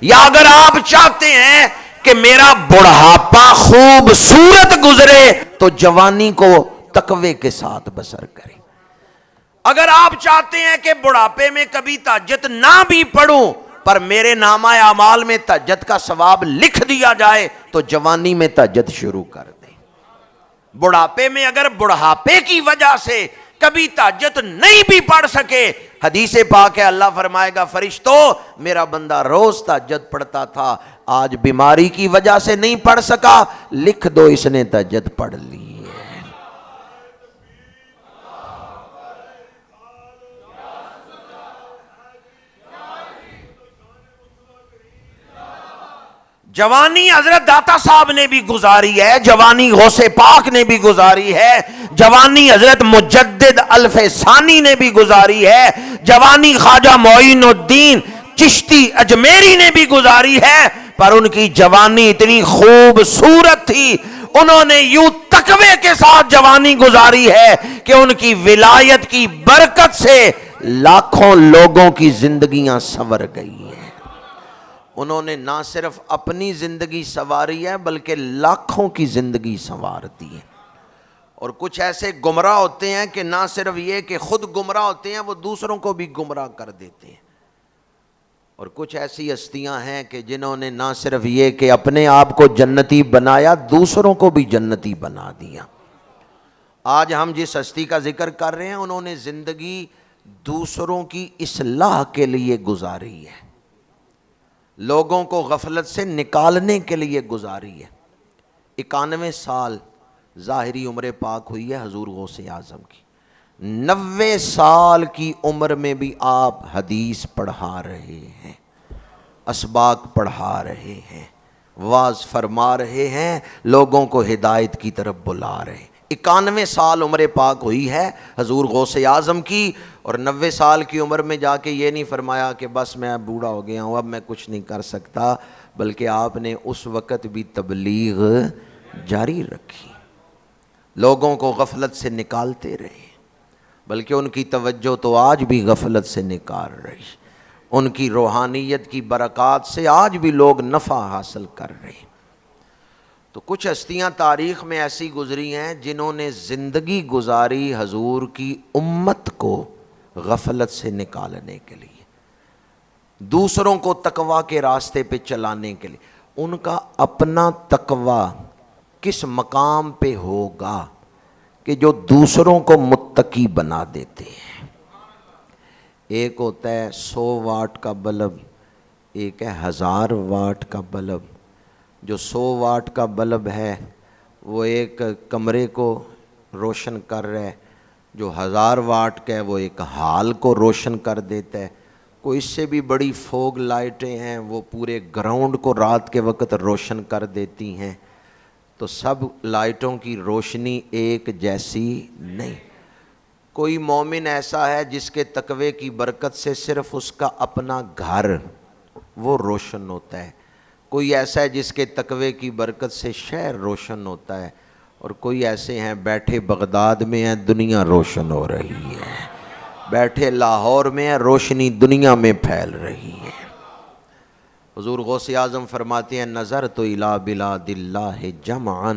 یا اگر آپ چاہتے ہیں کہ میرا بڑھاپا خوبصورت گزرے تو جوانی کو تقوی کے ساتھ بسر کریں۔ اگر آپ چاہتے ہیں کہ بڑھاپے میں کبھی تہجد نہ بھی پڑھوں پر میرے نامہ اعمال میں تہجد کا ثواب لکھ دیا جائے تو جوانی میں تہجد شروع کر دیں۔ بڑھاپے میں اگر بڑھاپے کی وجہ سے کبھی تہجد نہیں بھی پڑھ سکے، حدیث پاک ہے اللہ فرمائے گا فرشتوں میرا بندہ روز تہجد پڑھتا تھا، آج بیماری کی وجہ سے نہیں پڑھ سکا، لکھ دو اس نے تہجد پڑھ لی ہے۔ جوانی حضرت داتا صاحب نے بھی گزاری ہے، جوانی غوث پاک نے بھی گزاری ہے، جوانی حضرت مجدد الف ثانی نے بھی گزاری ہے، جوانی خواجہ معین الدین چشتی اجمیری نے بھی گزاری ہے، پر ان کی جوانی اتنی خوبصورت تھی، انہوں نے یوں تقوی کے ساتھ جوانی گزاری ہے کہ ان کی ولایت کی برکت سے لاکھوں لوگوں کی زندگیاں سنور گئی ہیں۔ انہوں نے نہ صرف اپنی زندگی سنواری ہے بلکہ لاکھوں کی زندگی سنوار دی ہے۔ اور کچھ ایسے گمراہ ہوتے ہیں کہ نہ صرف یہ کہ خود گمراہ ہوتے ہیں، وہ دوسروں کو بھی گمراہ کر دیتے ہیں۔ اور کچھ ایسی ہستیاں ہیں کہ جنہوں نے نہ صرف یہ کہ اپنے آپ کو جنتی بنایا، دوسروں کو بھی جنتی بنا دیا۔ آج ہم جس ہستی کا ذکر کر رہے ہیں انہوں نے زندگی دوسروں کی اصلاح کے لیے گزاری ہے، لوگوں کو غفلت سے نکالنے کے لیے گزاری ہے۔ 91 سال ظاہری عمر پاک ہوئی ہے حضور غوث اعظم کی، 90 سال کی عمر میں بھی آپ حدیث پڑھا رہے ہیں، اسباق پڑھا رہے ہیں، واعظ فرما رہے ہیں، لوگوں کو ہدایت کی طرف بلا رہے ہیں۔ 91 سال عمر پاک ہوئی ہے حضور غوث اعظم کی، اور 90 سال کی عمر میں جا کے یہ نہیں فرمایا کہ بس میں اب بوڑھا ہو گیا ہوں اب میں کچھ نہیں کر سکتا، بلکہ آپ نے اس وقت بھی تبلیغ جاری رکھی، لوگوں کو غفلت سے نکالتے رہے، بلکہ ان کی توجہ تو آج بھی غفلت سے نکال رہی، ان کی روحانیت کی برکات سے آج بھی لوگ نفع حاصل کر رہے ہیں۔ تو کچھ ہستیاں تاریخ میں ایسی گزری ہیں جنہوں نے زندگی گزاری حضور کی امت کو غفلت سے نکالنے کے لیے، دوسروں کو تقوی کے راستے پہ چلانے کے لیے۔ ان کا اپنا تقوی کس مقام پہ ہوگا کہ جو دوسروں کو متقی بنا دیتے ہیں۔ ایک ہوتا ہے 100 واٹ کا بلب، ایک ہے 1000 واٹ کا بلب۔ جو 100 واٹ کا بلب ہے وہ ایک کمرے کو روشن کر رہا ہے، جو 1000 واٹ کا ہے وہ ایک حال کو روشن کر دیتا ہے۔ کوئی اس سے بھی بڑی فوگ لائٹیں ہیں وہ پورے گراؤنڈ کو رات کے وقت روشن کر دیتی ہیں۔ تو سب لائٹوں کی روشنی ایک جیسی نہیں۔ کوئی مومن ایسا ہے جس کے تقوی کی برکت سے صرف اس کا اپنا گھر وہ روشن ہوتا ہے، کوئی ایسا ہے جس کے تقوی کی برکت سے شہر روشن ہوتا ہے، اور کوئی ایسے ہیں بیٹھے بغداد میں ہیں دنیا روشن ہو رہی ہے، بیٹھے لاہور میں ہیں روشنی دنیا میں پھیل رہی ہے۔ حضور غوث اعظم فرماتے ہیں نظر تو الی بلاد اللہ جمعا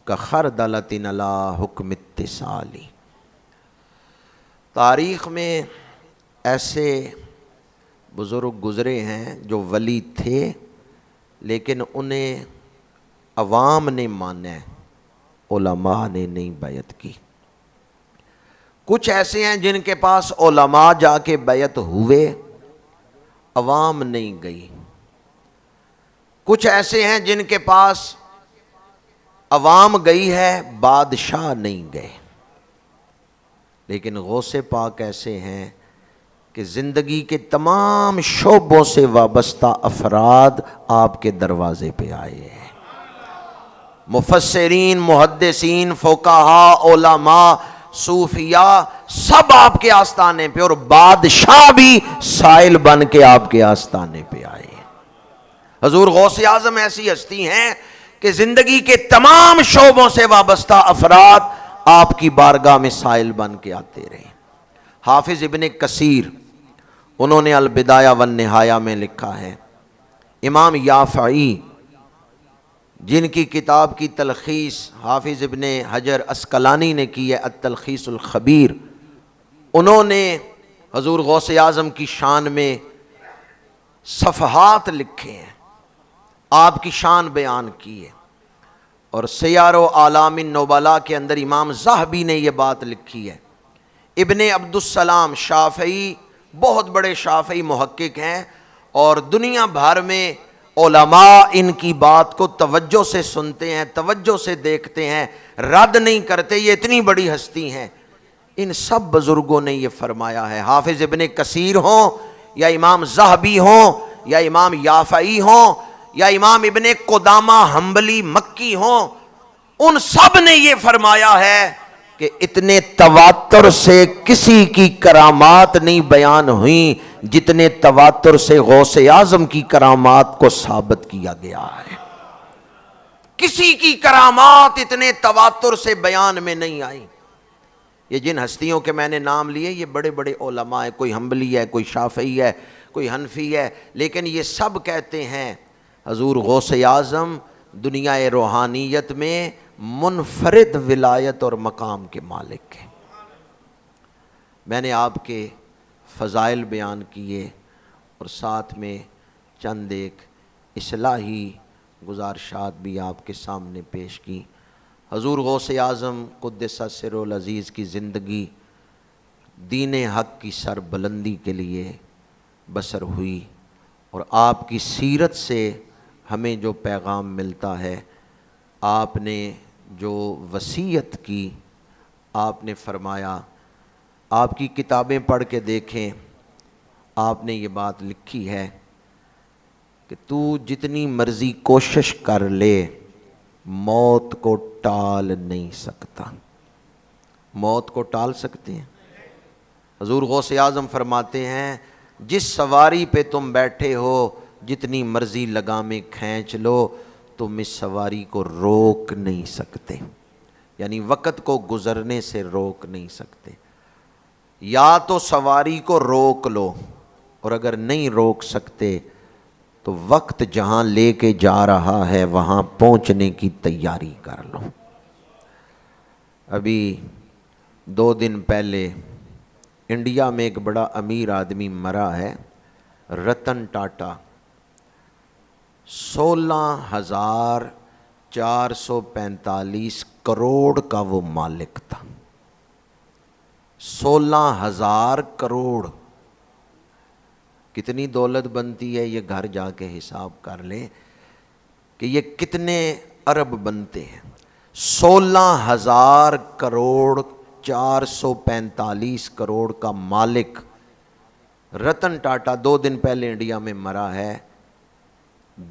کخردلۃ علی حکم اتصالی۔ تاریخ میں ایسے بزرگ گزرے ہیں جو ولی تھے لیکن انہیں عوام نے مانا ہے، علماء نے نہیں بیعت کی۔ کچھ ایسے ہیں جن کے پاس علماء جا کے بیعت ہوئے، عوام نہیں گئی۔ کچھ ایسے ہیں جن کے پاس عوام گئی ہے، بادشاہ نہیں گئے۔ لیکن غوث پاک ایسے ہیں کہ زندگی کے تمام شعبوں سے وابستہ افراد آپ کے دروازے پہ آئے ہیں، مفسرین، محدثین، فقہاء، علماء، صوفیاء، سب آپ کے آستانے پہ، اور بادشاہ بھی سائل بن کے آپ کے آستانے پہ آئے ہیں۔ حضور غوث اعظم ایسی ہستی ہیں کہ زندگی کے تمام شعبوں سے وابستہ افراد آپ کی بارگاہ میں سائل بن کے آتے رہے۔ حافظ ابن کثیر انہوں نے البدایہ والنہایہ میں لکھا ہے، امام یافعی جن کی کتاب کی تلخیص حافظ ابن حجر عسقلانی نے کی ہے التلخیص الخبیر، انہوں نے حضور غوث اعظم کی شان میں صفحات لکھے ہیں، آپ کی شان بیان کی ہے۔ اور سیار و اعلام النبلاء کے اندر امام ذہبی نے یہ بات لکھی ہے۔ ابن عبدالسلام شافعی بہت بڑے شافعی محقق ہیں، اور دنیا بھر میں علماء ان کی بات کو توجہ سے سنتے ہیں، توجہ سے دیکھتے ہیں، رد نہیں کرتے، یہ اتنی بڑی ہستی ہیں۔ ان سب بزرگوں نے یہ فرمایا ہے، حافظ ابن کثیر ہوں یا امام ذہبی ہوں یا امام یافعی ہوں یا امام ابن قدامہ حنبلی مکی ہوں، ان سب نے یہ فرمایا ہے کہ اتنے تواتر سے کسی کی کرامات نہیں بیان ہوئیں جتنے تواتر سے غوث اعظم کی کرامات کو ثابت کیا گیا ہے۔ کسی کی کرامات اتنے تواتر سے بیان میں نہیں آئی۔ یہ جن ہستیوں کے میں نے نام لیے یہ بڑے بڑے علماء ہیں، کوئی حنبلی ہے، کوئی شافعی ہے، کوئی حنفی ہے، لیکن یہ سب کہتے ہیں حضور غوث اعظم دنیا روحانیت میں منفرد ولایت اور مقام کے مالک ہیں۔ میں نے آپ کے فضائل بیان کیے اور ساتھ میں چند ایک اصلاحی گزارشات بھی آپ کے سامنے پیش کی۔ حضور غوث اعظم قدس سرہ العزیز کی زندگی دین حق کی سربلندی کے لیے بسر ہوئی، اور آپ کی سیرت سے ہمیں جو پیغام ملتا ہے، آپ نے جو وصیت کی، آپ نے فرمایا، آپ کی کتابیں پڑھ کے دیکھیں، آپ نے یہ بات لکھی ہے کہ تو جتنی مرضی کوشش کر لے موت کو ٹال نہیں سکتا۔ موت کو ٹال سکتے ہیں؟ حضور غوث اعظم فرماتے ہیں جس سواری پہ تم بیٹھے ہو جتنی مرضی لگامیں کھینچ لو تم اس سواری کو روک نہیں سکتے، یعنی وقت کو گزرنے سے روک نہیں سکتے۔ یا تو سواری کو روک لو، اور اگر نہیں روک سکتے تو وقت جہاں لے کے جا رہا ہے وہاں پہنچنے کی تیاری کر لو۔ ابھی 2 دن پہلے انڈیا میں ایک بڑا امیر آدمی مرا ہے، رتن ٹاٹا، 16,445 کروڑ کا وہ مالک تھا۔ 16,000 کروڑ، کتنی دولت بنتی ہے یہ گھر جا کے حساب کر لیں کہ یہ کتنے ارب بنتے ہیں۔ 16,000 کروڑ 445 کروڑ کا مالک رتن ٹاٹا 2 دن پہلے انڈیا میں مرا ہے۔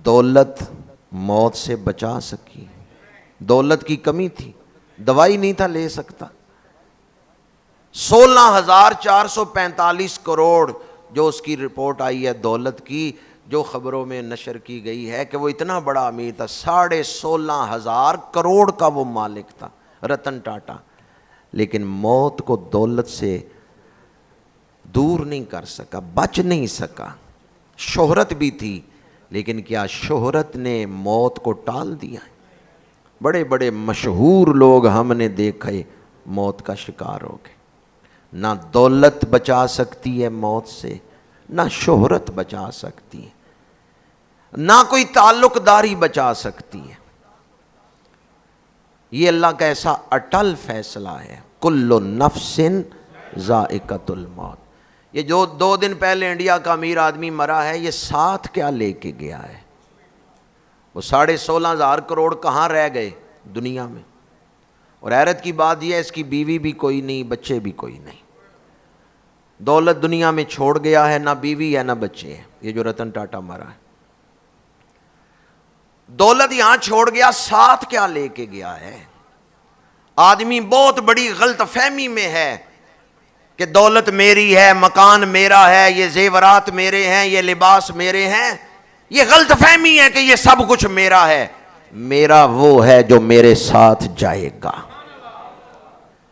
دولت موت سے بچا سکی؟ دولت کی کمی تھی، دوائی نہیں تھا لے سکتا۔ 16,445 کروڑ جو اس کی رپورٹ آئی ہے دولت کی، جو خبروں میں نشر کی گئی ہے کہ وہ اتنا بڑا امیر تھا، 16,500 کروڑ کا وہ مالک تھا رتن ٹاٹا، لیکن موت کو دولت سے دور نہیں کر سکا، بچ نہیں سکا۔ شہرت بھی تھی، لیکن کیا شہرت نے موت کو ٹال دیا؟ بڑے بڑے مشہور لوگ ہم نے دیکھے موت کا شکار ہو گئے۔ نہ دولت بچا سکتی ہے موت سے، نہ شہرت بچا سکتی ہے، نہ کوئی تعلق داری بچا سکتی ہے۔ یہ اللہ کا ایسا اٹل فیصلہ ہے، کل نفس ذائقۃ الموت۔ یہ جو 2 دن پہلے انڈیا کا امیر آدمی مرا ہے، یہ ساتھ کیا لے کے گیا ہے؟ وہ 16,500 کروڑ کہاں رہ گئے دنیا میں؟ اور حیرت کی بات یہ ہے اس کی بیوی بھی کوئی نہیں، بچے بھی کوئی نہیں۔ دولت دنیا میں چھوڑ گیا ہے، نہ بیوی ہے نہ بچے ہیں۔ یہ جو رتن ٹاٹا مرا ہے، دولت یہاں چھوڑ گیا، ساتھ کیا لے کے گیا ہے؟ آدمی بہت بڑی غلط فہمی میں ہے کہ دولت میری ہے، مکان میرا ہے، یہ زیورات میرے ہیں، یہ لباس میرے ہیں۔ یہ غلط فہمی ہے کہ یہ سب کچھ میرا ہے۔ میرا وہ ہے جو میرے ساتھ جائے گا،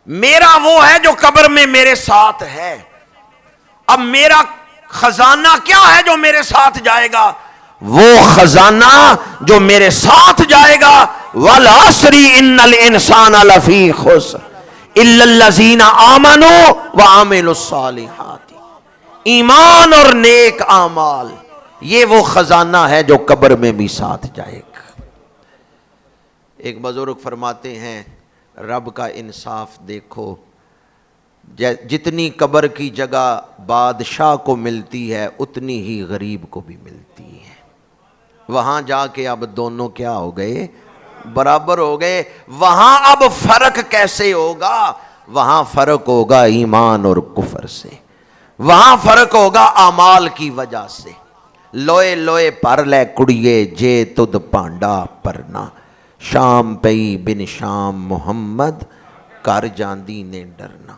میرا وہ ہے جو قبر میں میرے ساتھ ہے۔ اب میرا خزانہ کیا ہے جو میرے ساتھ جائے گا؟ وہ خزانہ جو میرے ساتھ جائے گا والعصر ان الانسان لفی خسر الا الذین آمنوا وعملوا الصالحات۔ ایمان اور نیک اعمال یہ وہ خزانہ ہے جو قبر میں بھی ساتھ جائے گا۔ ایک بزرگ فرماتے ہیں رب کا انصاف دیکھو، جتنی قبر کی جگہ بادشاہ کو ملتی ہے اتنی ہی غریب کو بھی ملتی ہے۔ وہاں جا کے اب دونوں کیا ہو گئے؟ برابر ہو گئے۔ وہاں اب فرق کیسے ہوگا؟ وہاں فرق ہوگا ایمان اور کفر سے، وہاں فرق ہوگا اعمال کی وجہ سے۔ لوئے لوئے پر لے کڑیے جے تد پانڈا پرنا، شام پئی بن شام محمد کر جاندی نے ڈرنا۔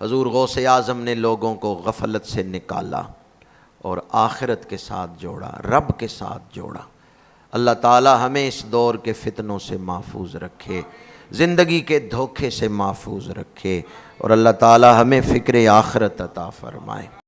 حضور غوث اعظم نے لوگوں کو غفلت سے نکالا اور آخرت کے ساتھ جوڑا، رب کے ساتھ جوڑا۔ اللہ تعالی ہمیں اس دور کے فتنوں سے محفوظ رکھے، زندگی کے دھوکے سے محفوظ رکھے، اور اللہ تعالی ہمیں فکر آخرت عطا فرمائے۔